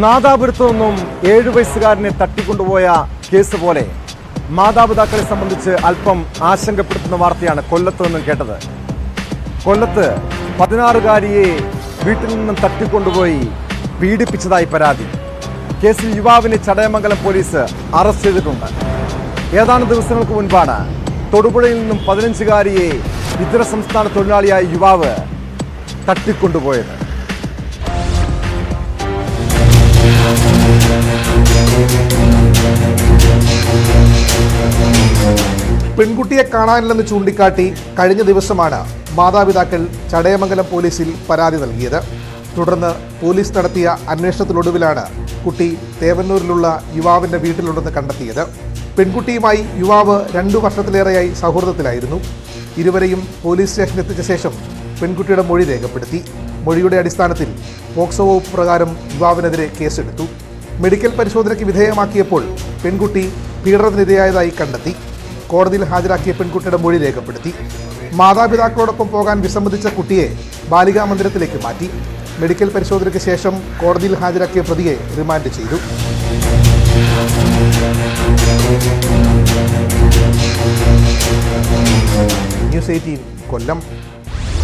നാദാപുരത്തു നിന്നും 7 വയസ്സുകാരനെ തട്ടിക്കൊണ്ടുപോയ കേസ് പോലെ മാതാപിതാക്കളെ സംബന്ധിച്ച് അല്പം ആശങ്കപ്പെടുത്തുന്ന വാർത്തയാണ് കൊല്ലത്ത് നിന്നും കേട്ടത്. കൊല്ലത്ത് 16-കാരിയെ വീട്ടിൽ നിന്നും തട്ടിക്കൊണ്ടുപോയി പീഡിപ്പിച്ചതായി പരാതി. കേസിൽ യുവാവിനെ ചടയമംഗലം പോലീസ് അറസ്റ്റ് ചെയ്തിട്ടുണ്ട്. ഏതാനും ദിവസങ്ങൾക്ക് മുൻപാണ് തൊടുപുഴയിൽ നിന്നും 15-കാരിയെ ഇതര സംസ്ഥാന തൊഴിലാളിയായ യുവാവ് തട്ടിക്കൊണ്ടുപോയത്. പെൺകുട്ടിയെ കാണാനില്ലെന്ന് ചൂണ്ടിക്കാട്ടി കഴിഞ്ഞ ദിവസമാണ് മാതാപിതാക്കൾ ചടയമംഗലം പോലീസിൽ പരാതി നൽകിയത്. തുടർന്ന് പോലീസ് നടത്തിയ അന്വേഷണത്തിനൊടുവിലാണ് കുട്ടി തേവന്നൂരിലുള്ള യുവാവിൻ്റെ വീട്ടിലുണ്ടെന്ന് കണ്ടെത്തിയത്. പെൺകുട്ടിയുമായി യുവാവ് 2 വർഷത്തിലേറെയായി സൗഹൃദത്തിലായിരുന്നു. ഇരുവരെയും പോലീസ് സ്റ്റേഷനിൽ എത്തിച്ച ശേഷം പെൺകുട്ടിയുടെ മൊഴി രേഖപ്പെടുത്തി. മൊഴിയുടെ അടിസ്ഥാനത്തിൽ പോക്സോ വകുപ്പ് പ്രകാരം യുവാവിനെതിരെ കേസെടുത്തു. മെഡിക്കൽ പരിശോധനയ്ക്ക് വിധേയമാക്കിയപ്പോൾ പെൺകുട്ടി പീഡനത്തിനിരയായതായി കണ്ടെത്തി. കോടതിയിൽ ഹാജരാക്കിയ പെൺകുട്ടിയുടെ മൊഴി രേഖപ്പെടുത്തി. മാതാപിതാക്കളോടൊപ്പം പോകാൻ വിസമ്മതിച്ച കുട്ടിയെ ബാലികാ മന്ദിരത്തിലേക്ക് മാറ്റി. മെഡിക്കൽ പരിശോധനയ്ക്ക് ശേഷം കോടതിയിൽ ഹാജരാക്കിയ പ്രതിയെ റിമാൻഡ് ചെയ്തു. ന്യൂസ് 18 കൊല്ലം.